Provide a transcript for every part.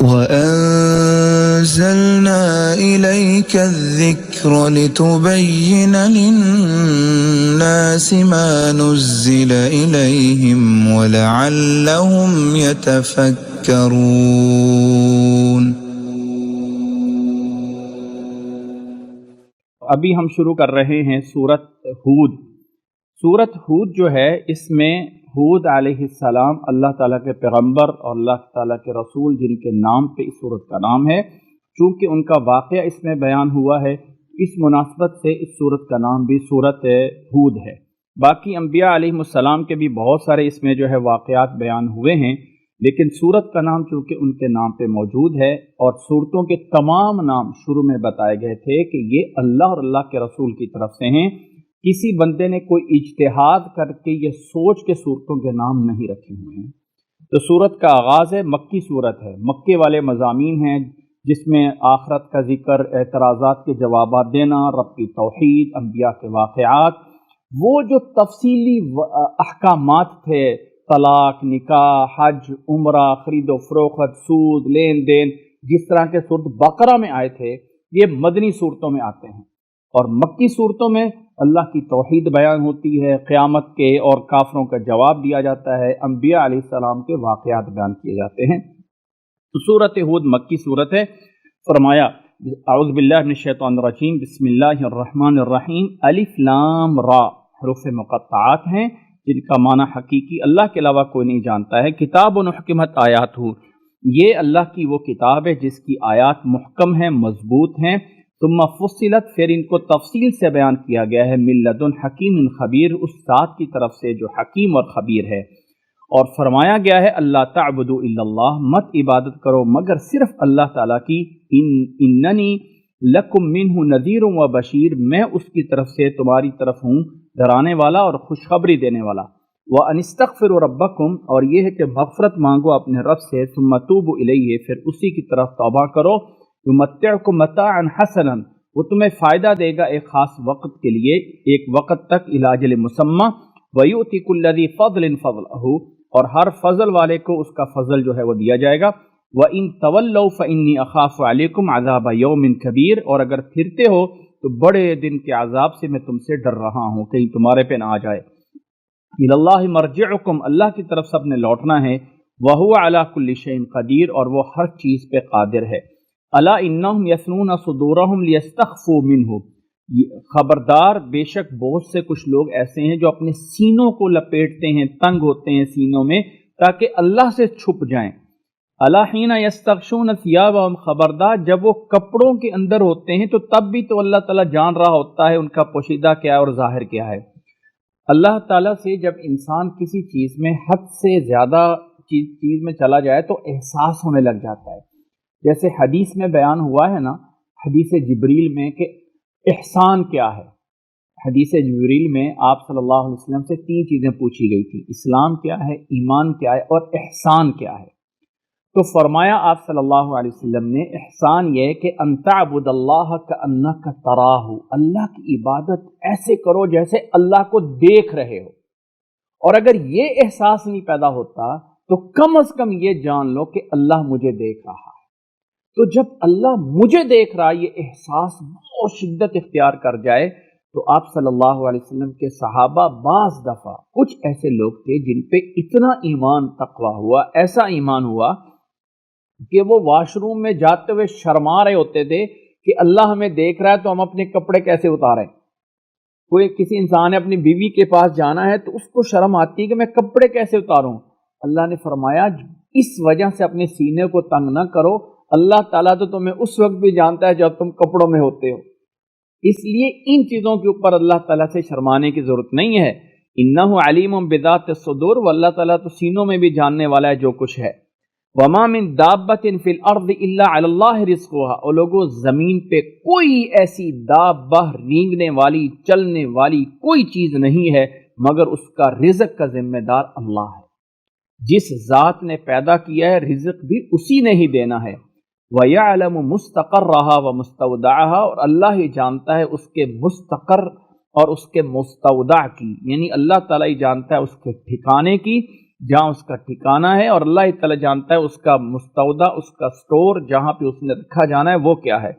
وَأَنزَلْنَا إِلَيْكَ الذِّكْرَ لِتُبَيِّنَ لِلنَّاسِ مَا نُزِّلَ إِلَيْهِمْ وَلَعَلَّهُمْ يَتَفَكَّرُونَ۔ ابھی ہم شروع کر رہے ہیں سورت ہود۔ سورت ہود جو ہے، اس میں ہود علیہ السلام اللہ تعالیٰ کے پیغمبر اور اللہ تعالیٰ کے رسول جن کے نام پہ اس سورت کا نام ہے، چونکہ ان کا واقعہ اس میں بیان ہوا ہے، اس مناسبت سے اس سورت کا نام بھی سورت ہود ہے۔ باقی انبیاء علیہ السلام کے بھی بہت سارے اس میں جو ہے واقعات بیان ہوئے ہیں، لیکن سورت کا نام چونکہ ان کے نام پہ موجود ہے، اور سورتوں کے تمام نام شروع میں بتائے گئے تھے کہ یہ اللہ اور اللہ کے رسول کی طرف سے ہیں۔ کسی بندے نے کوئی اجتہاد کر کے یہ سوچ کے صورتوں کے نام نہیں رکھے ہوئے ہیں۔ تو سورت کا آغاز ہے، مکی صورت ہے، مکے والے مضامین ہیں، جس میں آخرت کا ذکر، اعتراضات کے جوابات دینا، رب کی توحید، انبیاء کے واقعات، وہ جو تفصیلی احکامات تھے، طلاق، نکاح، حج، عمرہ، خرید و فروخت، سود، لین دین، جس طرح کے سورت بقرہ میں آئے تھے، یہ مدنی صورتوں میں آتے ہیں۔ اور مکی صورتوں میں اللہ کی توحید بیان ہوتی ہے، قیامت کے اور کافروں کا جواب دیا جاتا ہے، انبیاء علیہ السلام کے واقعات بیان کیے جاتے ہیں۔ تو سورت ہود مکی صورت ہے۔ فرمایا اعوذ باللہ من الشیطان الرجیم، بسم اللہ الرحمن الرحیم، الف لام را، حروف مقطعات ہیں جن کا معنی حقیقی اللہ کے علاوہ کوئی نہیں جانتا ہے۔ کتاب محکمت آیات ہو، یہ اللہ کی وہ کتاب ہے جس کی آیات محکم ہیں، مضبوط ہیں۔ ثم فصلت، پھر ان کو تفصیل سے بیان کیا گیا ہے، من لدن حکیم خبیر، اس ذات کی طرف سے جو حکیم اور خبیر ہے۔ اور فرمایا گیا ہے اللہ تعبدوا الا اللہ، مت عبادت کرو مگر صرف اللہ تعالیٰ کی، اننی لکم منہ نذیر و بشیر، میں اس کی طرف سے تمہاری طرف ہوں ڈرانے والا اور خوشخبری دینے والا۔ وَأَنِ اسْتَغْفِرُوا رَبَّكُمْ، اور یہ ہے کہ مغفرت مانگو اپنے رب سے، ثم توبوا الیہ، پھر اسی کی طرف توبہ کرو، یمتعکم متاعا حسنا، وہ تمہیں فائدہ دے گا ایک خاص وقت کے لیے، ایک وقت تک، الی اجل مسمی، ویؤتی کل ذی فضل فضلہ، اور ہر فضل والے کو اس کا فضل جو ہے وہ دیا جائے گا۔ وَإِن تَوَلَّوْا فَإِنِّي أَخَافُ عَلَيْكُمْ عَذَابَ يَوْمٍ كَبِيرٍ، اور اگر پھرتے ہو تو بڑے دن کے عذاب سے میں تم سے ڈر رہا ہوں، کہیں تمہارے پہ نہ آ جائے۔ إِلَى اللَّهِ مَرْجِعُكُمْ، اللہ کی طرف سب نے لوٹنا ہے، وَهُوَ عَلَى كُلِّ شَيْءٍ قَدِيرٌ، اور وہ ہر چیز پہ قادر ہے۔ أَلَا إِنَّهُمْ يَثْنُونَ صُدُورَهُمْ لِيَسْتَخْفُوا مِنْهُ، خبردار بے شک بہت سے کچھ لوگ ایسے ہیں جو اپنے سینوں کو لپیٹتے ہیں، تنگ ہوتے ہیں سینوں میں، تاکہ اللہ سے چھپ جائیں۔ أَلَا حِينَ يَسْتَغْشُونَ ثِيَابَهُمْ، خبردار جب وہ کپڑوں کے اندر ہوتے ہیں تو تب بھی تو اللہ تعالیٰ جان رہا ہوتا ہے ان کا پوشیدہ کیا ہے اور ظاہر کیا ہے۔ اللہ تعالیٰ سے جب انسان کسی چیز میں حد سے زیادہ چیز میں چلا جائے تو احساس ہونے لگ جاتا ہے۔ جیسے حدیث میں بیان ہوا ہے نا، حدیث جبریل میں، کہ احسان کیا ہے۔ حدیث جبریل میں آپ صلی اللہ علیہ وسلم سے 3 چیزیں پوچھی گئی تھی، اسلام کیا ہے، ایمان کیا ہے، اور احسان کیا ہے۔ تو فرمایا آپ صلی اللہ علیہ وسلم نے، احسان یہ ہے کہ ان تعبد اللہ کأنک تراہ، اللہ کی عبادت ایسے کرو جیسے اللہ کو دیکھ رہے ہو۔ اور اگر یہ احساس نہیں پیدا ہوتا تو کم از کم یہ جان لو کہ اللہ مجھے دیکھ رہا ہے۔ تو جب اللہ مجھے دیکھ رہا ہے، یہ احساس بہت شدت اختیار کر جائے، تو آپ صلی اللہ علیہ وسلم کے صحابہ بعض دفعہ کچھ ایسے لوگ تھے جن پہ اتنا ایمان تقویٰ ہوا، ایسا ایمان ہوا کہ وہ واش روم میں جاتے ہوئے شرما رہے ہوتے تھے کہ اللہ ہمیں دیکھ رہا ہے تو ہم اپنے کپڑے کیسے اتاریں۔ کوئی کسی انسان نے اپنی بیوی کے پاس جانا ہے تو اس کو شرم آتی ہے کہ میں کپڑے کیسے اتاروں۔ اللہ نے فرمایا اس وجہ سے اپنے سینے کو تنگ نہ کرو، اللہ تعالیٰ تو تمہیں اس وقت بھی جانتا ہے جب تم کپڑوں میں ہوتے ہو، اس لیے ان چیزوں کے اوپر اللہ تعالیٰ سے شرمانے کی ضرورت نہیں ہے۔ انہ علیم بذات الصدور، واللہ تعالیٰ تو سینوں میں بھی جاننے والا ہے جو کچھ ہے۔ وما من دابۃ فی الارض الا علی اللہ رزقها، اور لوگوں زمین پہ کوئی ایسی دابہ، رینگنے والی، چلنے والی کوئی چیز نہیں ہے مگر اس کا رزق کا ذمہ دار اللہ ہے۔ جس ذات نے پیدا کیا ہے رزق بھی اسی نے ہی دینا ہے۔ وَيَعْلَمُ مُسْتَقَرَّهَا وَمُسْتَوْدَعَهَا، اور اللہ ہی جانتا ہے اس کے مستقر اور اس کے مستودع کی، یعنی اللہ تعالیٰ ہی جانتا ہے اس کے ٹھکانے کی، جہاں اس کا ٹھکانہ ہے، اور اللہ تعالیٰ جانتا ہے اس کا مستودع، اس کا سٹور جہاں پہ اس نے رکھا جانا ہے وہ کیا ہے۔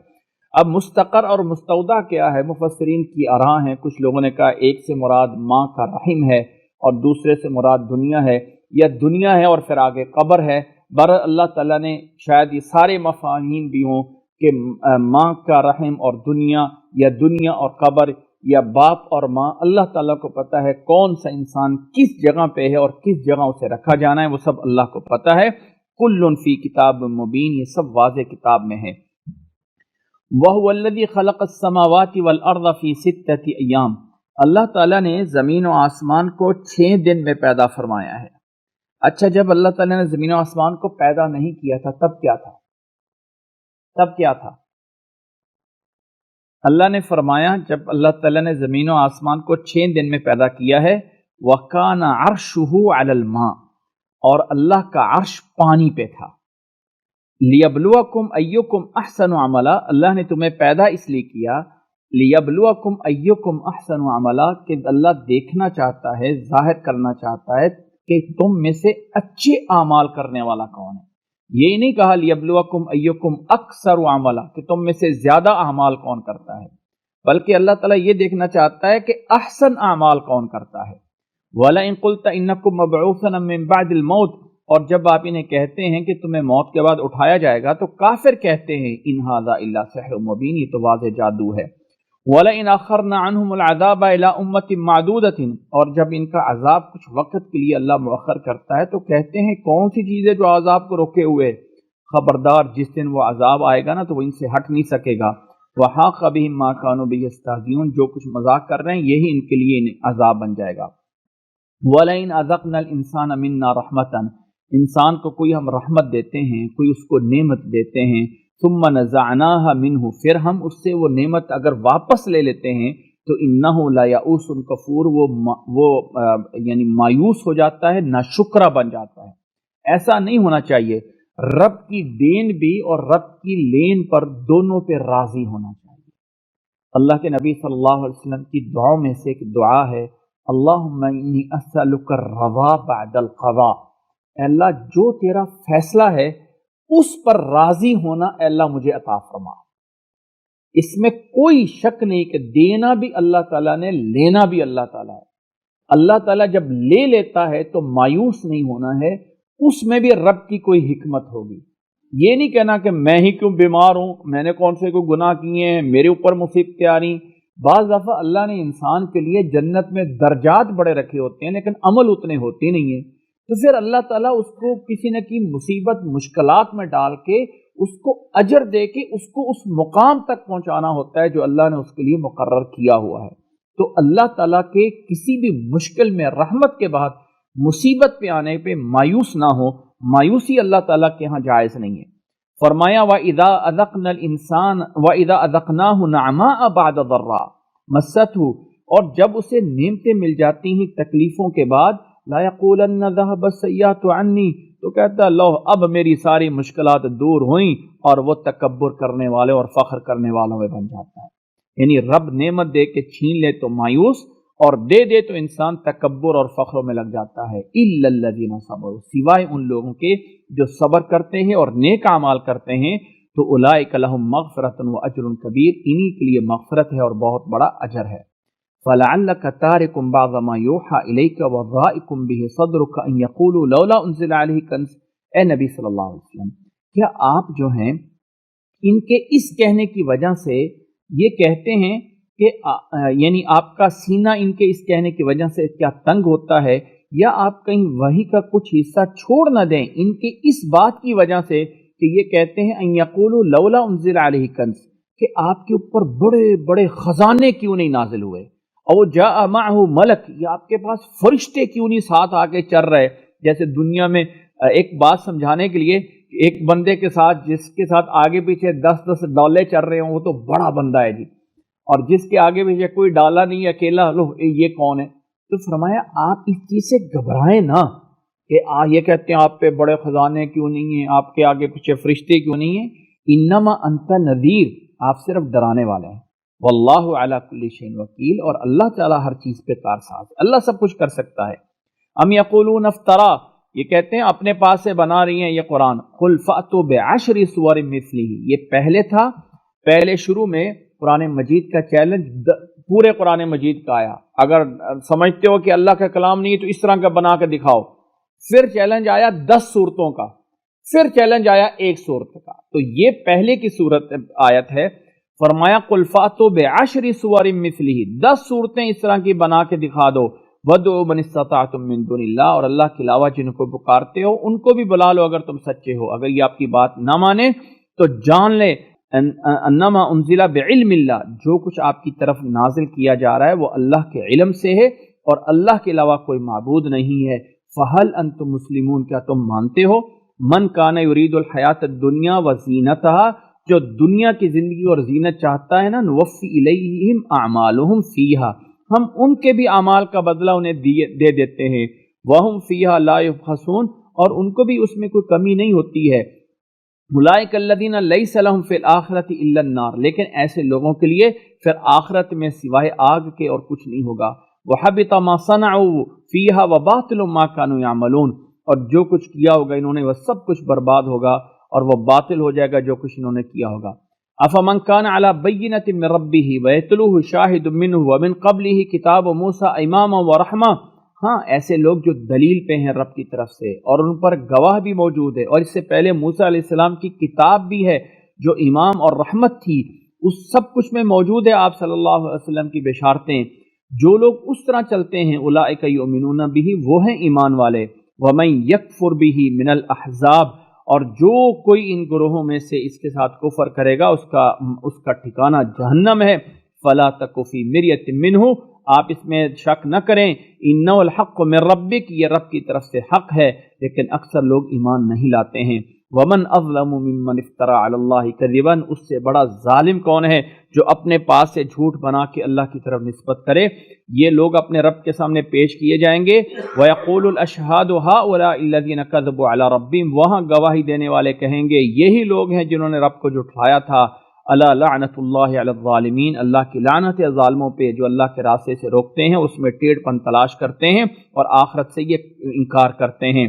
اب مستقر اور مستودع کیا ہے، مفسرین کی آراء ہیں۔ کچھ لوگوں نے کہا ایک سے مراد ماں کا رحم ہے اور دوسرے سے مراد دنیا ہے، یا دنیا ہے اور پھر آگے قبر ہے۔ بہرحال اللہ تعالیٰ نے شاید یہ سارے مفاہیم بھی ہوں کہ ماں کا رحم اور دنیا، یا دنیا اور قبر، یا باپ اور ماں، اللہ تعالیٰ کو پتہ ہے کون سا انسان کس جگہ پہ ہے اور کس جگہ اسے رکھا جانا ہے، وہ سب اللہ کو پتہ ہے۔ کل فی کتاب مبین، یہ سب واضح کتاب میں ہے۔ وَهُوَ الَّذِي خَلَقَ السَّمَاوَاتِ وَالْأَرْضَ فِي سِتَّةِ أَيَّامٍ، اللہ تعالیٰ نے زمین و آسمان کو 6 دن میں پیدا فرمایا ہے۔ اچھا، جب اللہ تعالیٰ نے زمین و آسمان کو پیدا نہیں کیا تھا تب کیا تھا؟ تب کیا تھا؟ اللہ نے فرمایا جب اللہ تعالیٰ نے زمین و آسمان کو 6 دن میں پیدا کیا ہے، وَكَانَ عَرْشُهُ عَلَى الْمَاءِ، اور اللہ کا عرش پانی پہ تھا۔ لِيَبْلُوَكُمْ أَيُّكُمْ أَحْسَنُ عَمَلًا، اللہ نے تمہیں پیدا اس لیے کیا، لِيَبْلُوَكُمْ أَيُّكُمْ أَحْسَنُ عَمَلًا، کہ اللہ دیکھنا چاہتا ہے، ظاہر کرنا چاہتا ہے کہ تم میں سے اچھے اعمال کرنے والا کون ہے۔ یہ نہیں کہا لیبلوکم ایکم اکثر عملا، کہ تم میں سے زیادہ اعمال کون کرتا ہے، بلکہ اللہ تعالیٰ یہ دیکھنا چاہتا ہے کہ احسن اعمال کون کرتا ہے۔ وَلَئِن قُلْتَ إِنَّكُمْ مَبْعُوثُونَ مِن بَعْدِ الْمَوْتِ، اور جب آپ انہیں کہتے ہیں کہ تمہیں موت کے بعد اٹھایا جائے گا تو کافر کہتے ہیں ان هَذَا إِلَّا سِحْرٌ مُبِينٌ، یہ تو واضح جادو ہے۔ وَلَئِنْ أَخَّرْنَا عَنْهُمُ الْعَذَابَ إِلَىٰ أُمَّةٍ مَّعْدُودَةٍ، اور جب ان کا عذاب کچھ وقت کے لیے اللہ مؤخر کرتا ہے تو کہتے ہیں کون سی چیز ہے جو عذاب کو روکے ہوئے، خبردار جس دن وہ عذاب آئے گا نا تو وہ ان سے ہٹ نہیں سکے گا۔ وَحَاقَ بِهِم مَّا كَانُوا بِهِ يَسْتَهْزِئُونَ، جو کچھ مذاق کر رہے ہیں یہی ان کے لیے عذاب بن جائے گا۔ وَلَئِنْ أَذَقْنَا الْإِنسَانَ مِنَّا رَحْمَةً، انسان کو کوئی ہم رحمت دیتے ہیں، کوئی اس کو نعمت دیتے ہیں، ثُمَّ نَزَعْنَاهَا مِنْهُ، پھر ہم اس سے وہ نعمت اگر واپس لے لیتے ہیں تو إِنَّهُ لَيَئُوسٌ كَفُورٌ، وہ یعنی مایوس ہو جاتا ہے، ناشکرا بن جاتا ہے۔ ایسا نہیں ہونا چاہیے۔ رب کی دین بھی اور رب کی لین پر دونوں پہ راضی ہونا چاہیے۔ اللہ کے نبی صلی اللہ علیہ وسلم کی دعاؤں میں سے ایک دعا ہے، اللہم انی اسألک الرضا بعد القضاء، اے اللہ جو تیرا فیصلہ ہے اس پر راضی ہونا اے اللہ مجھے عطا فرما۔ اس میں کوئی شک نہیں کہ دینا بھی اللہ تعالیٰ نے، لینا بھی اللہ تعالیٰ ہے۔ اللہ تعالیٰ جب لے لیتا ہے تو مایوس نہیں ہونا ہے، اس میں بھی رب کی کوئی حکمت ہوگی۔ یہ نہیں کہنا کہ میں ہی کیوں بیمار ہوں، میں نے کون سے کوئی گناہ کیے ہیں، میرے اوپر مصیبتیں آ رہی۔ بعض دفعہ اللہ نے انسان کے لیے جنت میں درجات بڑے رکھے ہوتے ہیں لیکن عمل اتنے ہوتے نہیں ہیں، تو پھر اللہ تعالیٰ اس کو کسی نہ کسی مصیبت مشکلات میں ڈال کے اس کو اجر دے کے اس کو اس مقام تک پہنچانا ہوتا ہے جو اللہ نے اس کے لیے مقرر کیا ہوا ہے۔ تو اللہ تعالیٰ کے کسی بھی مشکل میں رحمت کے بعد مصیبت پہ آنے پہ مایوس نہ ہو، مایوسی اللہ تعالیٰ کے ہاں جائز نہیں ہے۔ فرمایا وَإِذَا أَذَقْنَا الْإِنسَانَ وَإِذَا أَذَقْنَاهُ نَعْمَاءَ بَعْدَ ضَرَّاءٍ مَسَّتْهُ، اور جب اسے نعمتیں مل جاتی ہیں تکلیفوں کے بعد، لَا يَقُولَنَّ ذَهَبَ السَّيِّئَاتُ عَنِّي، تو کہتا ہے اللہ اب میری ساری مشکلات دور ہوئیں، اور وہ تکبر کرنے والے اور فخر کرنے والوں میں بن جاتا ہے۔ یعنی رب نعمت دے کے چھین لے تو مایوس، اور دے دے تو انسان تکبر اور فخروں میں لگ جاتا ہے۔ إِلَّا الَّذِينَ صَبَرُوا، سوائے ان لوگوں کے جو صبر کرتے ہیں اور نیک اعمال کرتے ہیں، تو أُولَئِكَ لَهُم مَغْفِرَةٌ وَأَجْرٌ كَبِيرٌ، انہی کے لیے مغفرت ہے اور بہت بڑا اجر ہے۔ فَلَعَلَّكَ تَارِكٌ بَعْضَ مَا يُوحَىٰ إِلَيْكَ وَضَائِقٌ بِهِ صَدْرُكَ أَن يَقُولُوا لَوْلَا أُنزِلَ عَلَيْهِ كَنزٌ، اے نبی صلی اللہ علیہ وسلم، کیا آپ جو ہیں ان کے اس کہنے کی وجہ سے یہ کہتے ہیں کہ یعنی آپ کا سینہ ان کے اس کہنے کی وجہ سے کیا تنگ ہوتا ہے، یا آپ کہیں وحی کا کچھ حصہ چھوڑ نہ دیں ان کے اس بات کی وجہ سے کہ یہ کہتے ہیں ان یقولوا لولا انزل علیہ کنز، کہ آپ کے اوپر بڑے بڑے خزانے کیوں نہیں نازل ہوئے، اور جاء معه ملک، یا آپ کے پاس فرشتے کیوں نہیں ساتھ آ کے چل رہے۔ جیسے دنیا میں ایک بات سمجھانے کے لیے ایک بندے کے ساتھ جس کے ساتھ آگے پیچھے 10-10 ڈالے چل رہے ہوں وہ تو بڑا بندہ ہے جی، اور جس کے آگے پیچھے کوئی ڈالا نہیں اکیلا، لو یہ کون ہے؟ تو فرمایا آپ اس چیز سے گھبرائیں نہ کہ یہ کہتے ہیں آپ پہ بڑے خزانے کیوں نہیں ہیں، آپ کے آگے پیچھے فرشتے کیوں نہیں ہیں، انما انت نذیر، آپ صرف ڈرانے والے ہیں، واللہ علی کل شیء وکیل، اور اللہ تعالیٰ ہر چیز پہ کارساز، اللہ سب کچھ کر سکتا ہے۔ ام یقولون افترا، یہ کہتے ہیں اپنے پاس سے بنا رہی ہیں یہ قرآن. قل فأتوا بعشر سور مثلہ، یہ پہلے تھا، پہلے شروع میں قرآن مجید کا چیلنج پورے قرآن مجید کا آیا. اگر سمجھتے ہو کہ اللہ کا کلام نہیں تو اس طرح کا بنا کے دکھاؤ. پھر چیلنج آیا 10 صورتوں کا، پھر چیلنج آیا 1 صورت کا. تو یہ پہلے کی صورت آیت ہے. فرمایا قل فأتوا بعشر سور مثلہ، 10 صورتیں اس طرح کی بنا کے دکھا دو. وَادْعُوا مَنِ اسْتَطَعْتُم مِّن دُونِ اللَّهِ، اور اللہ کے علاوہ جن کو پکارتے ہو ان کو بھی بلا لو اگر تم سچے ہو. اگر یہ آپ کی بات نہ مانے تو جان لے انما انزل بعلم اللہ، جو کچھ آپ کی طرف نازل کیا جا رہا ہے وہ اللہ کے علم سے ہے اور اللہ کے علاوہ کوئی معبود نہیں ہے. فَهَلْ أَنْتُمْ مُسْلِمُونَ، کیا تم مانتے ہو؟ من کان یرید الحیات الدنیا وزینتها، جو دنیا کی زندگی اور زینت چاہتا ہے نا، نوفی الیہم اعمالہم فیہا، ہم ان کے بھی اعمال کا بدلہ انہیں دے دیتے ہیں. وہم فیہا لا یبخسون، اور ان کو بھی اس میں کوئی کمی نہیں ہوتی ہے. اولئک الذین لیس لہم فی الآخرۃ الا النار، لیکن ایسے لوگوں کے لیے پھر آخرت میں سوائے آگ کے اور کچھ نہیں ہوگا. وحبط ما صنعوا فیہا وباطل ما کانوا یعملون، اور جو کچھ کیا ہوگا انہوں نے وہ سب کچھ برباد ہوگا اور وہ باطل ہو جائے گا جو کچھ انہوں نے کیا ہوگا. افمن کان علی بینۃ من ربہ ویتلوہ شاہد منہ ومن قبلہ کتاب موسیٰ اماما ورحمہ، ہاں ایسے لوگ جو دلیل پہ ہیں رب کی طرف سے اور ان پر گواہ بھی موجود ہے، اور اس سے پہلے موسیٰ علیہ السلام کی کتاب بھی ہے جو امام اور رحمت تھی، اس سب کچھ میں موجود ہے آپ صلی اللہ علیہ وسلم کی بشارتیں. جو لوگ اس طرح چلتے ہیں اولئک یؤمنون بہ، وہ ہیں ایمان والے. ومن یکفر بہ من الاحزاب، اور جو کوئی ان گروہوں میں سے اس کے ساتھ کفر کرے گا اس کا ٹھکانہ جہنم ہے. فلا تک فی مریۃ منہ، آپ اس میں شک نہ کریں. انہ الحق من ربک، یہ رب کی طرف سے حق ہے، لیکن اکثر لوگ ایمان نہیں لاتے ہیں. ومن اظلم ممن افترى علی اللہ کذبا، اس سے بڑا ظالم کون ہے جو اپنے پاس سے جھوٹ بنا کے اللہ کی طرف نسبت کرے. یہ لوگ اپنے رب کے سامنے پیش کیے جائیں گے. وَيَقُولُ الْأَشْهَادُ هَؤُلَاءِ الَّذِينَ كَذَبُوا عَلَى رَبِّهِمْ، وہاں گواہی دینے والے کہیں گے یہی لوگ ہیں جنہوں نے رب کو جھٹلایا تھا. الا لعنت اللہ علی الظالمین، اللہ کی لعنت ہے ظالموں پہ جو اللہ کے راستے سے روکتے ہیں، اس میں ٹیڑھ پن تلاش کرتے ہیں اور آخرت سے یہ انکار کرتے ہیں.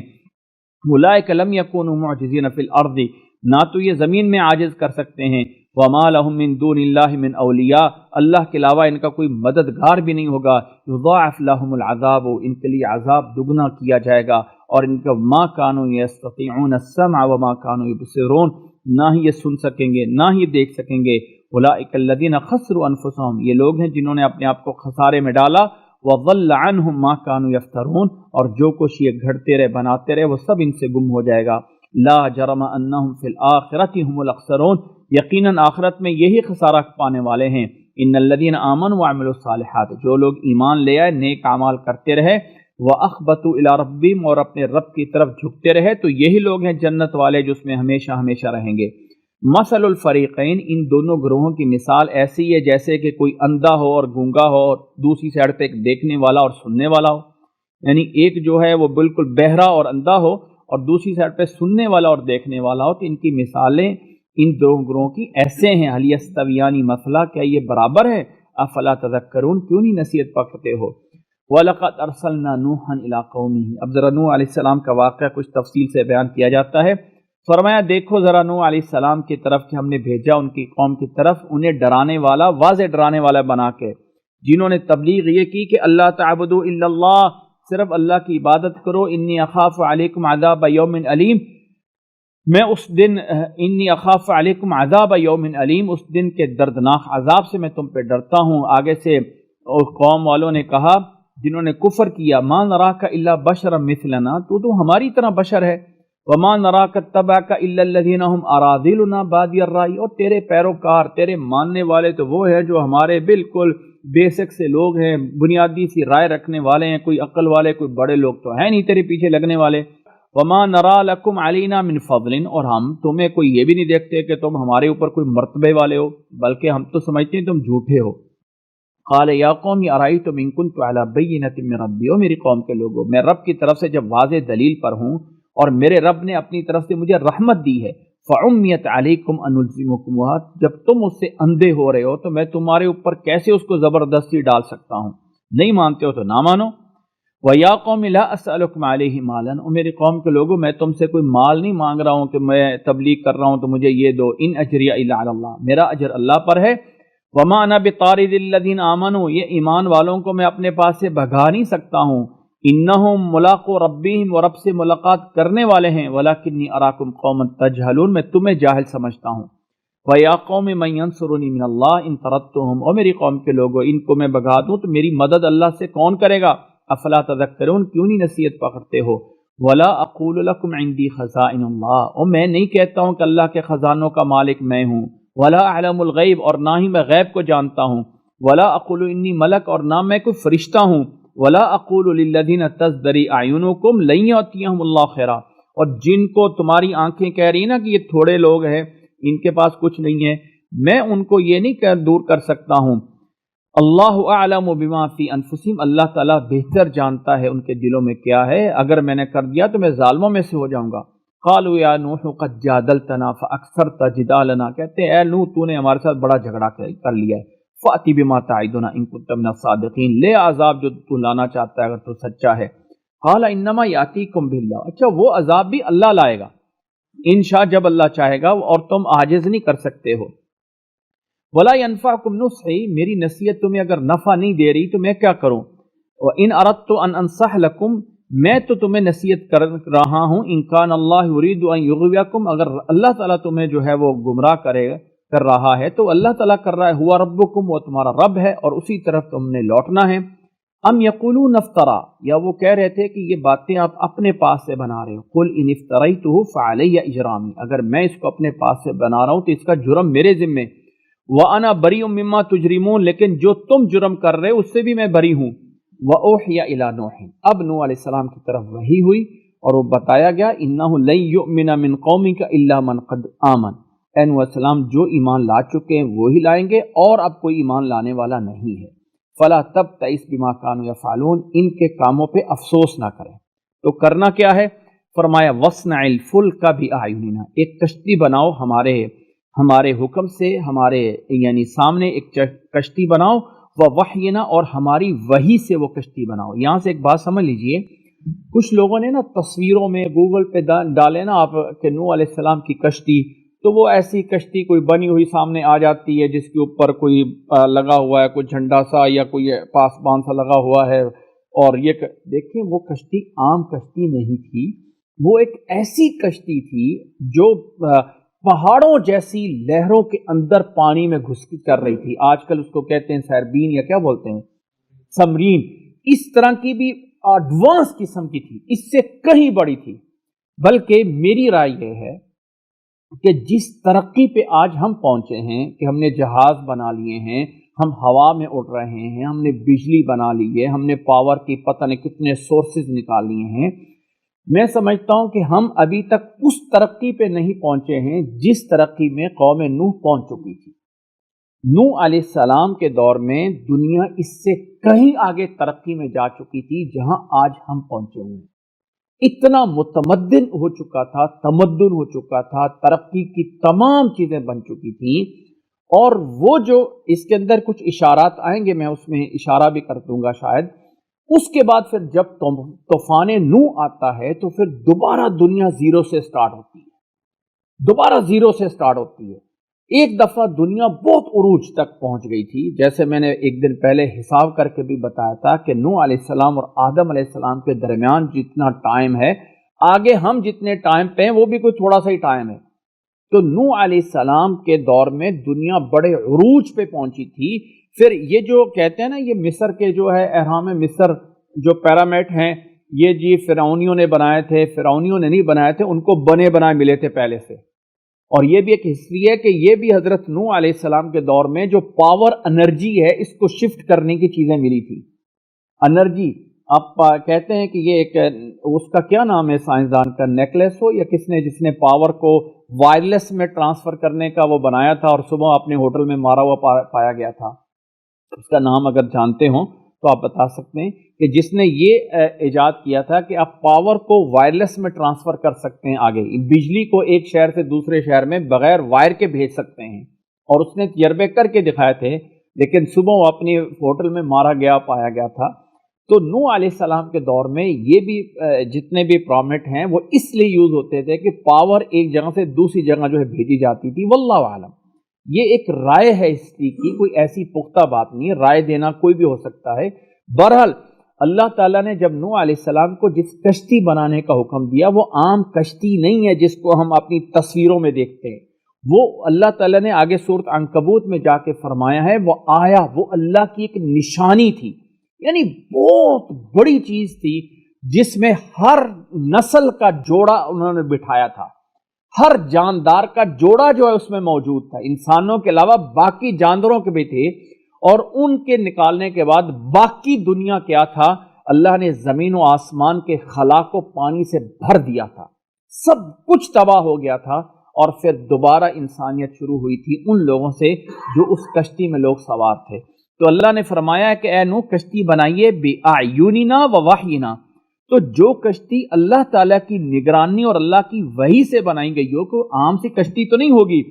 اولئک لم یکونوا معجزین فی الارض، نہ تو یہ زمین میں عاجز کر سکتے ہیں. وما لهم من دون اللہ من اولیاء، اللہ کے علاوہ ان کا کوئی مددگار بھی نہیں ہوگا. یضاعف لهم العذاب، ان کے لیے عذاب دگنا کیا جائے گا. اور ان کا ما كانوا يستطيعون السمع وما كانوا يبصرون، نہ ہی یہ سن سکیں گے نہ ہی دیکھ سکیں گے. اولئک الذین خسروا انفسهم، یہ لوگ ہیں جنہوں نے اپنے آپ کو خسارے میں ڈالا. وضل عنهم ما كانوا يفترون، اور جو کچھ یہ گھڑتے رہے بناتے رہے وہ سب ان سے گم ہو جائے گا. لا جرم انہم فی الآخرۃ هم الاخسرون، یقیناً آخرت میں یہی خسارہ پانے والے ہیں. ان الذین آمنوا وعملوا الصالحات، جو لوگ ایمان لے آئے نیک اعمال کرتے رہے. واخبتوا الی ربہم، اور اپنے رب کی طرف جھکتے رہے، تو یہی لوگ ہیں جنت والے جو اس میں ہمیشہ ہمیشہ رہیں گے. مثل الفریقین، ان دونوں گروہوں کی مثال ایسی ہے جیسے کہ کوئی اندھا ہو اور گونگا ہو اور دوسری سائڈ پہ ایک دیکھنے والا اور سننے والا ہو. یعنی ایک جو ہے وہ بالکل بہرا اور اندھا ہو اور دوسری سائڈ پہ سننے والا اور دیکھنے والا ہو. تو ان کی مثالیں ان دو گروہوں کی ایسے ہیں. هل یستویان مثلا، کیا یہ برابر ہے؟ افلا تذکرون، کیوں نہیں نصیحت پکڑتے ہو؟ وَلَقَدْ أَرْسَلْنَا نُوحًا إِلَىٰ قَوْمِهِ، اب ذرا نوح علیہ السلام کا واقعہ کچھ تفصیل سے بیان کیا جاتا ہے. فرمایا دیکھو ذرا نوح علیہ السلام کی طرف کہ ہم نے بھیجا ان کی قوم کی طرف، انہیں ڈرانے والا، واضح ڈرانے والا بنا کے، جنہوں نے تبلیغ یہ کی کہ اللہ تعبدوا الا اللہ، صرف اللہ کی عبادت کرو. انی اخاف علیکم عذاب یوم علیم، میں اس دن انی اخاف علیکم عذاب یوم علیم، اس دن کے دردناک عذاب سے میں تم پہ ڈرتا ہوں. آگے سے قوم والوں نے کہا جنہوں نے کفر کیا، ما نراک الا بشرا مثلنا، تو ہماری طرح بشر ہے. وما نراک اتبعک الا الذین هم اراذلنا بادی الرأی، اور تیرے پیروکار، تیرے ماننے والے تو وہ ہیں جو ہمارے بالکل بیسک سے لوگ ہیں، بنیادی سی رائے رکھنے والے ہیں، کوئی عقل والے، کوئی بڑے لوگ تو ہیں نہیں تیرے پیچھے لگنے والے. وما نرا لکم علینا من فضل، اور ہم تمہیں کوئی یہ بھی نہیں دیکھتے کہ تم ہمارے اوپر کوئی مرتبے والے ہو، بلکہ ہم تو سمجھتے ہیں تم جھوٹے ہو. قال یا قوم ارأیتم ان کنت علی بینۃ من ربی، او میری قوم کے لوگوں، میں رب کی طرف سے جب واضح دلیل پر ہوں اور میرے رب نے اپنی طرف سے مجھے رحمت دی ہے، فعمیت علیکم انلزمکموها، جب تم اس سے اندھے ہو رہے ہو تو میں تمہارے اوپر کیسے اس کو زبردستی ڈال سکتا ہوں؟ نہیں مانتے ہو تو نہ مانو. وَيَا قَوْمِ لَا أَسْأَلُكُمْ عَلَيْهِ مَالًا، اور میری قوم کے لوگوں میں تم سے کوئی مال نہیں مانگ رہا ہوں کہ میں تبلیغ کر رہا ہوں تو مجھے یہ دو، ان اجریہ الا علی اللہ، میرا اجر اللہ پر ہے، وما انا بطارد الذین آمنوا، یہ ایمان والوں کو میں اپنے پاس سے بھگا نہیں سکتا ہوں، انہم ملاقو ربہم، وہ رب سے ملاقات کرنے والے ہیں، ولکنی اراکم قوما تجہلون، میں تمہیں جاہل سمجھتا ہوں، وَيَا قَوْمِ مَن يَنصُرُنِي مِنَ اللَّهِ إِن طَرَدتُّهُمْ، اور میری قوم کے لوگوں ان کو میں بھگا دوں تو میری مدد اللہ سے کون کرے گا؟ افلا تذکرون، کیوں نہیں نصیحت پکڑتے ہو؟ وَلَا أَقُولُ لَكُمْ عِندِي خَزَائِنُ اللَّهِ، اور میں نہیں کہتا ہوں کہ اللہ کے خزانوں کا مالک میں ہوں، وَلَا أَعْلَمُ الْغَيْبَ، اور نہ ہی میں غیب کو جانتا ہوں، وَلَا أَقُولُ إِنِّي مَلَک، اور نہ میں کوئی فرشتہ ہوں، وَلَا أَقُولُ لِلَّذِينَ تَزْدَرِي أَعْيُنُكُمْ لَن يُؤْتِيَهُمُ اللَّهُ خَيْرًا، اور جن کو تمہاری آنکھیں کہہ رہی ہیں نا کہ یہ تھوڑے لوگ ہیں، ان کے پاس کچھ نہیں ہے، میں ان کو یہ نہیں دور کر سکتا ہوں، اللہ اعلم بما فی انفسہم، اللہ تعالیٰ بہتر جانتا ہے ان کے دلوں میں کیا ہے، اگر میں نے کر دیا تو میں ظالموں میں سے ہو جاؤں گا۔ قالوا یا نوح قد جادلتنا فاکثرت جدالنا، کہتے ہیں اے نوح تو نے ہمارے ساتھ بڑا جھگڑا کر لیا ہے، فاتی بما تعدنا ان کنت من الصادقین، لے عذاب جو تو لانا چاہتا ہے اگر تو سچا ہے۔ قال انما یاتیکم باللہ، اچھا وہ عذاب بھی اللہ لائے گا انشاء، جب اللہ چاہے گا، اور تم عاجز نہیں کر سکتے ہو۔ ولا ينفعكم نصحي، میری نصیحت تمہیں اگر نفع نہیں دے رہی تو میں کیا کروں؟ وان اردت ان انصح لكم، میں تو تمہیں نصیحت کر رہا ہوں، ان کان اللہ یرید ان یغویکم، اگر اللہ تعالیٰ تمہیں جو ہے وہ گمراہ کر رہا ہے تو اللہ تعالیٰ کر رہا ہے، ہوا ربکم، وہ تمہارا رب ہے اور اسی طرف تم نے لوٹنا ہے۔ ام یقولون افترا، یا وہ کہہ رہے تھے کہ یہ باتیں آپ اپنے پاس سے بنا رہے ہو، قل ان افتریتہ فعلی اجرامی، اگر میں اس کو اپنے پاس سے بنا رہا ہوں تو اس کا جرم میرے ذمے، وَأَنَا بَرِيءٌ مِّمَّا تُجْرِمُونَ، لیکن جو تم جرم کر رہے اس سے بھی میں بری ہوں۔ وَأُوحِيَ إِلَىٰ نُوحٍ، اب نوح علیہ السلام کی طرف وحی ہوئی اور وہ بتایا گیا، إِنَّهُ لَن يُؤْمِنَ مِن قَوْمِكَ إِلَّا مَن قَدْ آمَنَ، اے نوح علیہ السلام جو ایمان لا چکے ہیں وہی لائیں گے، اور اب کوئی ایمان لانے والا نہیں ہے۔ فَلَا تَبْتَئِسْ بِمَا كَانُوا يَفْعَلُونَ، ان کے کاموں پہ افسوس نہ کریں۔ تو کرنا کیا ہے؟ فرمایا وَاصْنَعِ الْفُلْكَ بِأَعْيُنِنَا، ایک کشتی بناؤ ہمارے حکم سے، ہمارے یعنی سامنے ایک کشتی بناؤ، وحینا، اور ہماری وحی سے وہ کشتی بناؤ۔ یہاں سے ایک بات سمجھ لیجئے، کچھ لوگوں نے نا تصویروں میں گوگل پہ ڈالے نا آپ کہ نوح علیہ السلام کی کشتی، تو وہ ایسی کشتی کوئی بنی ہوئی سامنے آ جاتی ہے جس کے اوپر کوئی لگا ہوا ہے، کوئی جھنڈا سا یا کوئی پاسبان سا لگا ہوا ہے، اور یہ دیکھیں وہ کشتی عام کشتی نہیں تھی، وہ ایک ایسی کشتی تھی جو پہاڑوں جیسی لہروں کے اندر پانی میں گھس کر رہی تھی، آج کل اس کو کہتے ہیں سیربین یا کیا بولتے ہیں، سمرین، اس طرح کی بھی ایڈوانس قسم کی تھی، اس سے کہیں بڑی تھی۔ بلکہ میری رائے یہ ہے کہ جس ترقی پہ آج ہم پہنچے ہیں کہ ہم نے جہاز بنا لیے ہیں، ہم ہوا میں اڑ رہے ہیں، ہم نے بجلی بنا لی ہے، ہم نے پاور کی پتہ نہیں کتنے سورسز نکال لیے ہیں، میں سمجھتا ہوں کہ ہم ابھی تک اس ترقی پہ نہیں پہنچے ہیں جس ترقی میں قوم نوح پہنچ چکی تھی۔ نوح علیہ السلام کے دور میں دنیا اس سے کہیں آگے ترقی میں جا چکی تھی جہاں آج ہم پہنچے ہوئے ہیں، اتنا متمدن ہو چکا تھا، تمدن ہو چکا تھا، ترقی کی تمام چیزیں بن چکی تھیں، اور وہ جو اس کے اندر کچھ اشارات آئیں گے، میں اس میں اشارہ بھی کر دوں گا شاید، اس کے بعد پھر جب طوفان نوح آتا ہے تو پھر دوبارہ دنیا زیرو سے سٹارٹ ہوتی ہے، دوبارہ زیرو سے سٹارٹ ہوتی ہے۔ ایک دفعہ دنیا بہت عروج تک پہنچ گئی تھی، جیسے میں نے ایک دن پہلے حساب کر کے بھی بتایا تھا کہ نوح علیہ السلام اور آدم علیہ السلام کے درمیان جتنا ٹائم ہے، آگے ہم جتنے ٹائم پہ ہیں وہ بھی کوئی تھوڑا سا ہی ٹائم ہے۔ تو نوح علیہ السلام کے دور میں دنیا بڑے عروج پہ پہنچی تھی۔ پھر یہ جو کہتے ہیں نا، یہ مصر کے جو ہے اہرام مصر جو پیرامڈ ہیں، یہ جی فرعونیوں نے بنائے تھے، فرعونیوں نے نہیں بنائے تھے، ان کو بنے بنائے ملے تھے پہلے سے۔ اور یہ بھی ایک ہسٹری ہے کہ یہ بھی حضرت نوح علیہ السلام کے دور میں جو پاور انرجی ہے اس کو شفٹ کرنے کی چیزیں ملی تھی۔ انرجی آپ کہتے ہیں کہ یہ ایک اس کا کیا نام ہے سائنسدان کا، نیکلس ہو یا کس نے، جس نے پاور کو وائرلیس میں ٹرانسفر کرنے کا وہ بنایا تھا اور صبح اپنے ہوٹل میں مارا ہوا پایا گیا تھا، اس کا نام اگر جانتے ہوں تو آپ بتا سکتے ہیں، کہ جس نے یہ ایجاد کیا تھا کہ آپ پاور کو وائرلیس میں ٹرانسفر کر سکتے ہیں، آگے بجلی کو ایک شہر سے دوسرے شہر میں بغیر وائر کے بھیج سکتے ہیں، اور اس نے تجربے کر کے دکھائے تھے، لیکن صبح وہ اپنی ہوٹل میں مارا گیا پایا گیا تھا۔ تو نوح علیہ السلام کے دور میں یہ بھی جتنے بھی پرومٹ ہیں وہ اس لیے یوز ہوتے تھے کہ پاور ایک جگہ سے دوسری جگہ جو ہے بھیجی جاتی تھی، واللہ عالم۔ یہ ایک رائے ہے اس کی کوئی ایسی پختہ بات نہیں ہے، رائے دینا کوئی بھی ہو سکتا ہے۔ بہرحال اللہ تعالیٰ نے جب نوح علیہ السلام کو جس کشتی بنانے کا حکم دیا، وہ عام کشتی نہیں ہے جس کو ہم اپنی تصویروں میں دیکھتے ہیں، وہ اللہ تعالیٰ نے آگے سورۃ عنکبوت میں جا کے فرمایا ہے وہ آیا، وہ اللہ کی ایک نشانی تھی، یعنی بہت بڑی چیز تھی جس میں ہر نسل کا جوڑا انہوں نے بٹھایا تھا، ہر جاندار کا جوڑا جو ہے اس میں موجود تھا، انسانوں کے علاوہ باقی جانوروں کے بھی تھے، اور ان کے نکالنے کے بعد باقی دنیا کیا تھا، اللہ نے زمین و آسمان کے خلا کو پانی سے بھر دیا تھا، سب کچھ تباہ ہو گیا تھا، اور پھر دوبارہ انسانیت شروع ہوئی تھی ان لوگوں سے جو اس کشتی میں لوگ سوار تھے۔ تو اللہ نے فرمایا کہ اے نوح کشتی بنائیے بِأَعْيُنِنَا وَوَحْيِنَا، تو جو کشتی اللہ تعالیٰ کی نگرانی اور اللہ کی وحی سے بنائی گئی ہو، کوئی عام سی کشتی تو نہیں ہوگی۔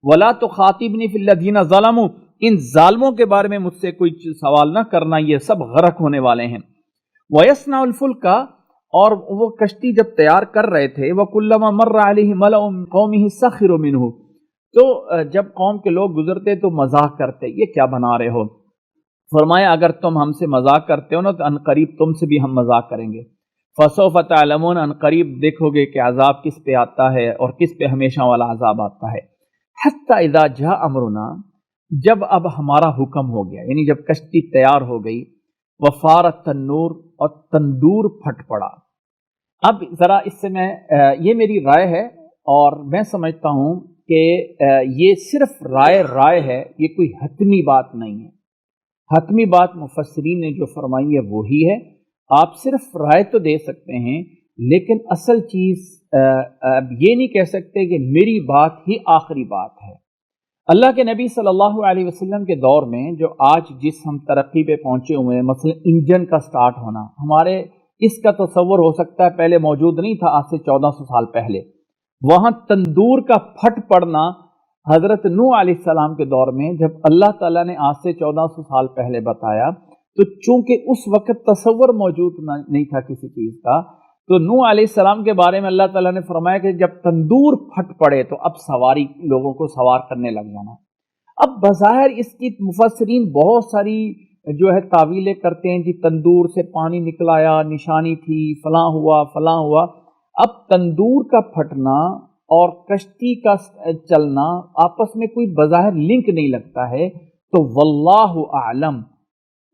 وَلَا تُخَاطِبْنِي فِي الَّذِينَ ظَلَمُوا، ان ظالموں کے بارے میں مجھ سے کوئی سوال نہ کرنا، یہ سب غرق ہونے والے ہیں۔ وَيَصْنَعُ الْفُلْكَ، اور وہ کشتی جب تیار کر رہے تھے، وَكُلَّمَا مَرَّ عَلَيْهِ مَلَأٌ مِّن قَوْمِهِ سَخِرُوا مِنْهُ، تو جب قوم کے لوگ گزرتے تو مذاق کرتے، یہ کیا بنا رہے ہو؟ فرمایا اگر تم ہم سے مذاق کرتے ہو نا تو ان قریب تم سے بھی ہم مذاق کریں گے۔ فَسَوْفَ تَعْلَمُونَ، ان قریب دیکھو گے کہ عذاب کس پہ آتا ہے اور کس پہ ہمیشہ والا عذاب آتا ہے۔ حَتَّى إِذَا جَاءَ أَمْرُنَا، جب اب ہمارا حکم ہو گیا، یعنی جب کشتی تیار ہو گئی، وَفَارَ التَّنُّورُ، اور تندور پھٹ پڑا۔ اب ذرا اس سے میں یہ میری رائے ہے، اور میں سمجھتا ہوں کہ یہ صرف رائے ہے، یہ کوئی حتمی بات نہیں ہے۔ حتمی بات مفسرین نے جو فرمائی ہے وہی ہے، آپ صرف رائے تو دے سکتے ہیں، لیکن اصل چیز یہ نہیں کہہ سکتے کہ میری بات ہی آخری بات ہے۔ اللہ کے نبی صلی اللہ علیہ وسلم کے دور میں جو آج جس ہم ترقی پہ پہنچے ہوئے ہیں، مثلا انجن کا سٹارٹ ہونا، ہمارے اس کا تصور ہو سکتا ہے پہلے موجود نہیں تھا، آج سے 1400 سال پہلے۔ وہاں تندور کا پھٹ پڑنا حضرت نوح علیہ السلام کے دور میں جب اللہ تعالیٰ نے آج سے 1400 سال پہلے بتایا، تو چونکہ اس وقت تصور موجود نہیں تھا کسی چیز کا، تو نوح علیہ السلام کے بارے میں اللہ تعالیٰ نے فرمایا کہ جب تندور پھٹ پڑے تو اب سواری لوگوں کو سوار کرنے لگ جانا۔ اب بظاہر اس کی مفسرین بہت ساری جو ہے تعویلیں کرتے ہیں، جی تندور سے پانی نکل آیا، نشانی تھی، فلاں ہوا۔ اب تندور کا پھٹنا اور کشتی کا چلنا آپس میں کوئی بظاہر لنک نہیں لگتا ہے، تو واللہ اعلم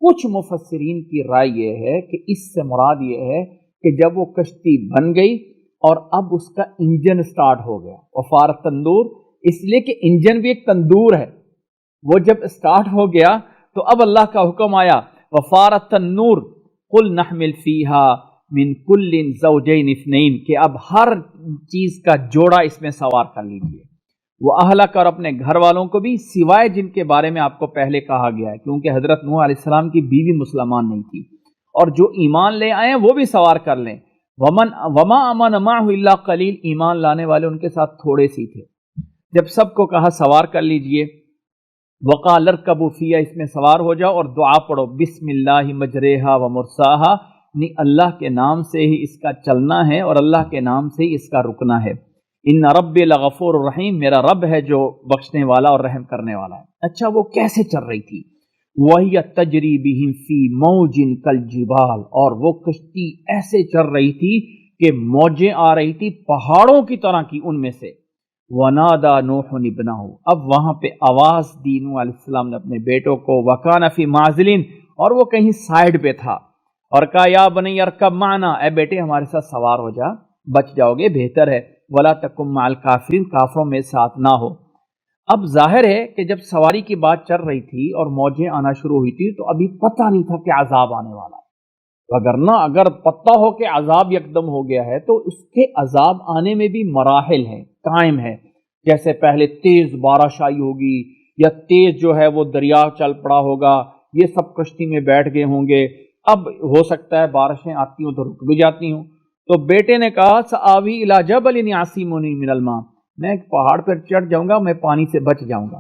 کچھ مفسرین کی رائے یہ ہے کہ اس سے مراد یہ ہے کہ جب وہ کشتی بن گئی اور اب اس کا انجن سٹارٹ ہو گیا، وفار تندور، اس لیے کہ انجن بھی ایک تندور ہے، وہ جب سٹارٹ ہو گیا تو اب اللہ کا حکم آیا، وفار التنور قل نحمل فیہا من کل زوجین اثنین، کہ اب ہر چیز کا جوڑا اس میں سوار کر لیجیے، وہ اہلک، اور اپنے گھر والوں کو بھی، سوائے جن کے بارے میں آپ کو پہلے کہا گیا ہے، کیونکہ حضرت نوح علیہ السلام کی بیوی مسلمان نہیں تھی، اور جو ایمان لے آئے وہ بھی سوار کر لیں۔ وما امن معه الا قلیل، ایمان لانے والے ان کے ساتھ تھوڑے سی تھے۔ جب سب کو کہا سوار کر لیجئے، وقال ارکبوا فیہا، اس میں سوار ہو جاؤ اور دعا پڑھو، بسم اللہ مجریہا ومرساہا، یعنی اللہ کے نام سے ہی اس کا چلنا ہے اور اللہ کے نام سے ہی اس کا رکنا ہے۔ ان ربی لغفور رحیم، میرا رب ہے جو بخشنے والا اور رحم کرنے والا ہے۔ اچھا وہ کیسے چل رہی تھی؟ وَهِيَ تَجْرِي بِهِمْ فِي مَوْجٍ كَالْجِبَالِ، اور وہ کشتی ایسے چل رہی تھی کہ موجیں آ رہی تھی پہاڑوں کی طرح کی ان میں سے۔ وَنَادَى نُوحٌ ابْنَهُ، اب وہاں پہ آواز دی نوح علیہ السلام نے اپنے بیٹوں کو، وَكَانَ فِي مَعْزِلٍ، اور وہ کہیں سائڈ پہ تھا، اور کہا یا بنی ارکب معنا، اے بیٹے ہمارے ساتھ سوار ہو جا، بچ جاؤ گے، بہتر ہے، وَلَا تَكُن مَعَ الْكَافِرِينَ، کافروں میں ساتھ نہ ہو۔ اب ظاہر ہے کہ جب سواری کی بات چل رہی تھی اور موجیں آنا شروع ہوئی تھی تو ابھی پتہ نہیں تھا کہ عذاب آنے والا ہے، وگرنہ اگر پتہ ہو کہ عذاب یکدم ہو گیا ہے تو اس کے عذاب آنے میں بھی مراحل ہیں، ٹائم ہے، جیسے پہلے تیز بارش آئی ہوگی، یا تیز جو ہے وہ دریا چل پڑا ہوگا، یہ سب کشتی میں بیٹھ گئے ہوں گے، اب ہو سکتا ہے بارشیں آتی ہوں تو رک بھی جاتی ہوں۔ تو بیٹے نے کہا سآوی الی جبل یعصمنی من الماء، میں ایک پہاڑ پر چڑھ جاؤں گا، میں پانی سے بچ جاؤں گا۔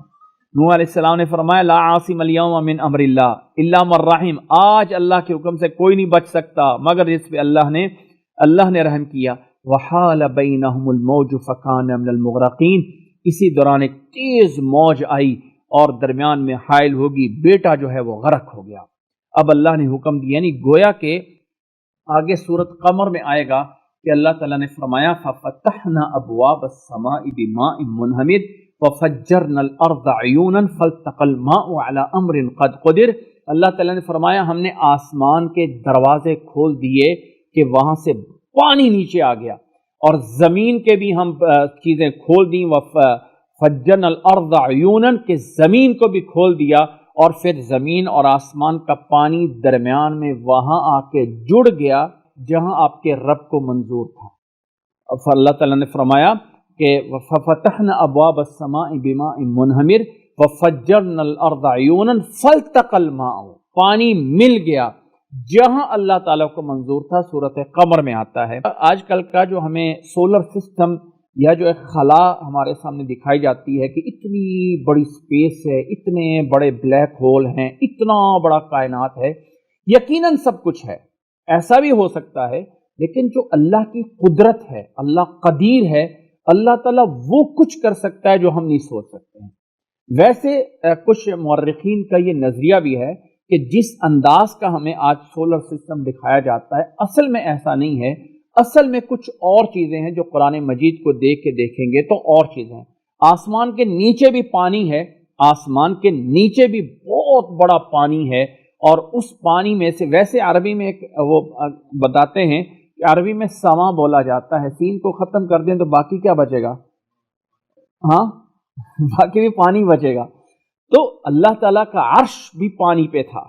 نوح علیہ السلام نے فرمایا لا عاصم اليوم من امر اللہ الا من رحم، آج اللہ کے حکم سے کوئی نہیں بچ سکتا مگر جس پہ اللہ نے رحم کیا۔ وحال بینہم الموج فکان من المغرقین، اسی دوران ایک تیز موج آئی اور درمیان میں حائل ہوگی، بیٹا جو ہے وہ غرق ہو گیا۔ اب اللہ نے حکم دیا، یعنی گویا کہ آگے سورۃ قمر میں آئے گا کہ اللہ تعالیٰ نے فرمایا ففتحنا ابواب السماء بماء منہمر وفجرنا الارض عیونا فالتقى الماء على امر قد قدر۔ اللہ تعالیٰ نے فرمایا ہم نے آسمان کے دروازے کھول دیے کہ وہاں سے پانی نیچے آ گیا، اور زمین کے بھی ہم چیزیں کھول دیں، وفجرنا الارض عیونا کہ زمین کو بھی کھول دیا، اور پھر زمین اور آسمان کا پانی درمیان میں وہاں آ کے جڑ گیا جہاں آپ کے رب کو منظور تھا۔ اب اللہ تعالیٰ نے فرمایا کہ فَفَتَحْنَا أَبْوَابَ السَّمَاءِ بِمَاءٍ مُنْهَمِرٍ وَفَجَّرْنَا الْأَرْضَ عُيُونًا فَالْتَقَى الْمَاءُ، پانی مل گیا جہاں اللہ تعالیٰ کو منظور تھا۔ سورۃ قمر میں آتا ہے۔ آج کل کا جو ہمیں سولر سسٹم یا جو ایک خلا ہمارے سامنے دکھائی جاتی ہے کہ اتنی بڑی سپیس ہے، اتنے بڑے بلیک ہول ہیں، اتنا بڑا کائنات ہے، یقیناً سب کچھ ہے، ایسا بھی ہو سکتا ہے، لیکن جو اللہ کی قدرت ہے، اللہ قدیر ہے، اللہ تعالیٰ وہ کچھ کر سکتا ہے جو ہم نہیں سوچ سکتے ہیں۔ ویسے کچھ مورخین کا یہ نظریہ بھی ہے کہ جس انداز کا ہمیں آج سولر سسٹم دکھایا جاتا ہے، اصل میں ایسا نہیں ہے، اصل میں کچھ اور چیزیں ہیں جو قرآن مجید کو دیکھ کے دیکھیں گے تو اور چیزیں ہیں۔ آسمان کے نیچے بھی پانی ہے، آسمان کے نیچے بھی بہت بڑا پانی ہے، اور اس پانی میں سے ویسے عربی میں ایک وہ بتاتے ہیں کہ عربی میں سما بولا جاتا ہے، سین کو ختم کر دیں تو باقی کیا بچے گا؟ ہاں باقی بھی پانی بچے گا۔ تو اللہ تعالیٰ کا عرش بھی پانی پہ تھا۔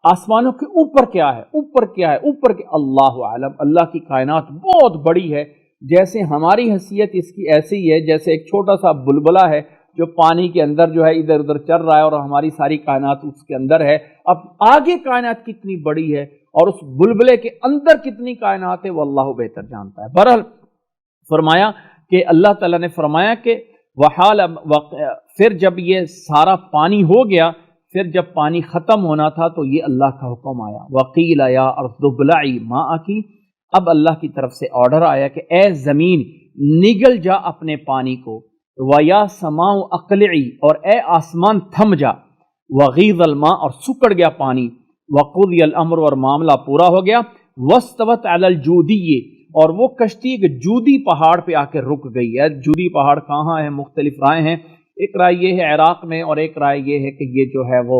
آسمانوں کے اوپر کیا ہے؟ اوپر کیا ہے؟ اوپر کے اللہ عالم، اللہ کی کائنات بہت بڑی ہے۔ جیسے ہماری حیثیت اس کی ایسی ہی ہے جیسے ایک چھوٹا سا بلبلہ ہے جو پانی کے اندر جو ہے ادھر ادھر چل رہا ہے، اور ہماری ساری کائنات اس کے اندر ہے۔ اب آگے کائنات کتنی بڑی ہے اور اس بلبلے کے اندر کتنی کائنات ہے وہ اللہ بہتر جانتا ہے۔ بہرحال فرمایا کہ اللہ تعالیٰ نے فرمایا کہ پھر جب یہ سارا پانی ہو گیا، پھر جب پانی ختم ہونا تھا تو یہ اللہ کا حکم آیا، وَقِيلَ يَا أَرْضُ ابْلَعِي مَاءَكِ، اب اللہ کی طرف سے آرڈر آیا کہ اے زمین نگل جا اپنے پانی کو، وَيَا سَمَاءُ أَقْلِعِي، اور اے آسمان تھم جا، وَغِيضَ الْمَاءُ، اور سکڑ گیا پانی، وَقُضِيَ الْأَمْرُ، اور معاملہ پورا ہو گیا، وَاسْتَوَتْ عَلَى الْجُودِيِّ، اور وہ کشتی ایک جودی پہاڑ پہ آ کے رک گئی ہے۔ جودی پہاڑ کہاں ہے؟ مختلف رائے ہیں، ایک رائے یہ ہے عراق میں، اور ایک رائے یہ ہے کہ یہ جو ہے وہ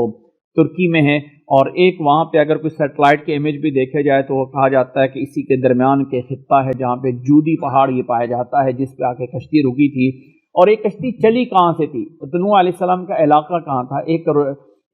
ترکی میں ہے، اور ایک وہاں پہ اگر کوئی سیٹلائٹ کے امیج بھی دیکھے جائے تو وہ کہا جاتا ہے کہ اسی کے درمیان کے خطہ ہے جہاں پہ جودی پہاڑ یہ پایا جاتا ہے، جس پہ آ کے کشتی رکی تھی۔ اور ایک کشتی چلی کہاں سے تھی؟ نوح علیہ السلام کا علاقہ کہاں تھا؟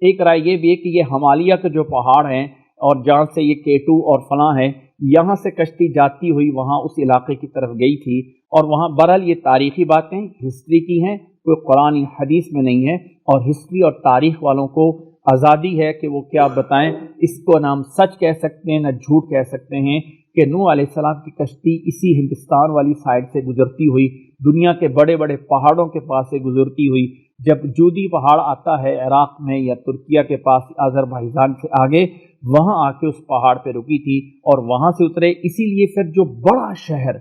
ایک رائے یہ بھی ہے کہ یہ ہمالیہ کے جو پہاڑ ہیں اور جہاں سے یہ کیٹو اور فلاں ہے، یہاں سے کشتی جاتی ہوئی وہاں اس علاقے کی طرف گئی تھی، اور وہاں بہرحال یہ تاریخی باتیں ہسٹری کی ہیں، کوئی قرآن حدیث میں نہیں ہے، اور ہسٹری اور تاریخ والوں کو آزادی ہے کہ وہ کیا بتائیں، اس کو نہ ہم سچ کہہ سکتے ہیں نہ جھوٹ کہہ سکتے ہیں کہ نوح علیہ السلام کی کشتی اسی ہندوستان والی سائڈ سے گزرتی ہوئی، دنیا کے بڑے بڑے پہاڑوں کے پاس سے گزرتی ہوئی، جب جودی پہاڑ آتا ہے عراق میں یا ترکیہ کے پاس آذربائیجان سے آگے، وہاں آ کے اس پہاڑ پہ رکی تھی اور وہاں سے اترے۔ اسی لیے پھر جو بڑا شہر،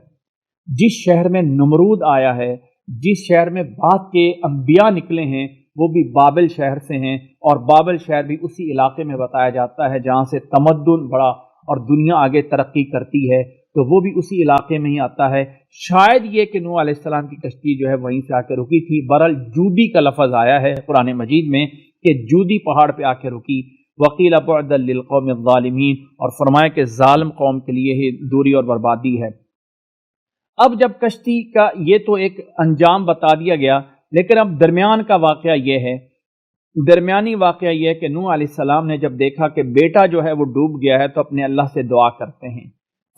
جس شہر میں نمرود آیا ہے، جس شہر میں بعد کے انبیاء نکلے ہیں، وہ بھی بابل شہر سے ہیں، اور بابل شہر بھی اسی علاقے میں بتایا جاتا ہے جہاں سے تمدن بڑا اور دنیا آگے ترقی کرتی ہے، تو وہ بھی اسی علاقے میں ہی آتا ہے۔ شاید یہ کہ نوح علیہ السلام کی کشتی جو ہے وہیں سے آ کے رکی تھی۔ بہرحال جودی کا لفظ آیا ہے قرآن مجید میں کہ جودی پہاڑ پہ آ کے رکی۔ وَقِيلَ بُعْدًا لِلْقَوْمِ الظَّالِمِينَ، اور فرمایا کہ ظالم قوم کے لیے ہی دوری اور بربادی ہے۔ اب جب کشتی کا یہ تو ایک انجام بتا دیا گیا، لیکن اب درمیان کا واقعہ یہ ہے، درمیانی واقعہ یہ ہے کہ نوح علیہ السلام نے جب دیکھا کہ بیٹا جو ہے وہ ڈوب گیا ہے تو اپنے اللہ سے دعا کرتے ہیں،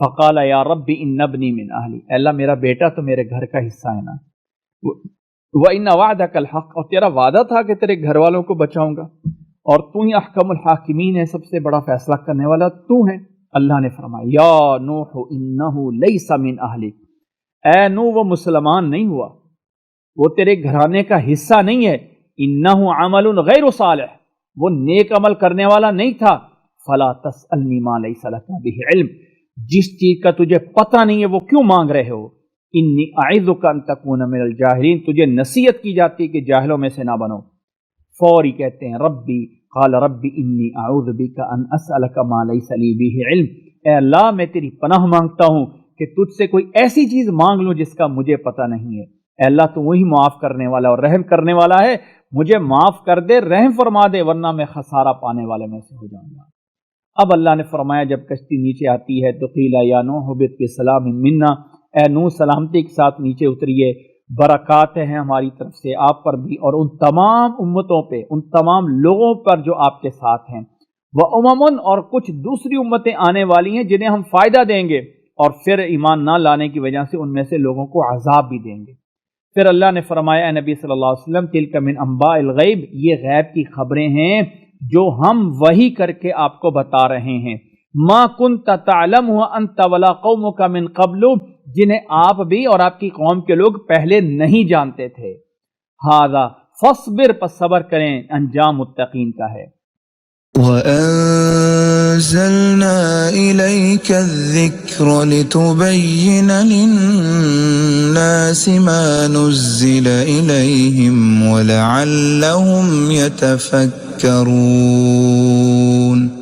فقال یا رب ان ابنی من اہلی، اے اللہ میرا بیٹا تو میرے گھر کا حصہ ہے نا، وان وعدک الحق، اور تیرا وعدہ تھا کہ تیرے گھر والوں کو بچاؤں گا، اور تو ہی احکم الحاکمین ہے، سب سے بڑا فیصلہ کرنے والا تو ہے۔ اللہ نے فرمایا یا نوح انہ لیس من اہلک، اے نوح وہ مسلمان نہیں ہوا، وہ تیرے گھرانے کا حصہ نہیں ہے، انہ عمل غیر صالح، وہ نیک عمل کرنے والا نہیں تھا، فلا تسألنی ما لیس لک بہ علم، جس چیز کا تجھے پتہ نہیں ہے وہ کیوں مانگ رہے ہو، انی اعظک ان تکون من الجاہلین، تجھے نصیحت کی جاتی کہ جاہلوں میں سے نہ بنو۔ فوری کہتے ہیں ربی قال ربی انی اعوذ بک ان اسألک ما لیس لی بہ علم، اے اللہ میں تیری پناہ مانگتا ہوں کہ تجھ سے کوئی ایسی چیز مانگ لوں جس کا مجھے پتہ نہیں ہے۔ اے اللہ تو وہی معاف کرنے والا اور رحم کرنے والا ہے، مجھے معاف کر دے، رحم فرما دے، ورنہ میں خسارہ پانے والے میں سے ہو جاؤں گا۔ اب اللہ نے فرمایا جب کشتی نیچے آتی ہے تو قیل یا نوح اہبط بسلام منا، اے نوح سلامتی کے ساتھ نیچے اتریے، برکات ہیں ہماری طرف سے آپ پر بھی اور ان تمام امتوں پہ، ان تمام لوگوں پر جو آپ کے ساتھ ہیں، وَأُمَمٌ، اور کچھ دوسری امتیں آنے والی ہیں جنہیں ہم فائدہ دیں گے اور پھر ایمان نہ لانے کی وجہ سے ان میں سے لوگوں کو عذاب بھی دیں گے۔ پھر اللہ نے فرمایا اے نبی صلی اللہ علیہ وسلم تِلْكَ مِنْ أَنْبَاءِ الْغَيْبِ، یہ غیب کی خبریں ہیں جو ہم وحی کر کے آپ کو بتا رہے ہیں، مَا كُنْتَ تَعْلَمُهُ أَنْتَ وَلَا قَوْمُكَ مِنْ قَبْلُ، جنہیں آپ بھی اور آپ کی قوم کے لوگ پہلے نہیں جانتے تھے۔ هَذَا فَاصْبِرْ، پس صبر کریں، انجام متقین کا ہے۔ وَأَنزَلْنَا إِلَيْكَ الذِّكْرَ لِتُبَيِّنَ لِلنَّاسِ مَا نُزِّلَ إِلَيْهِمْ وَلَعَلَّهُمْ يَتَفَكَّرُونَ۔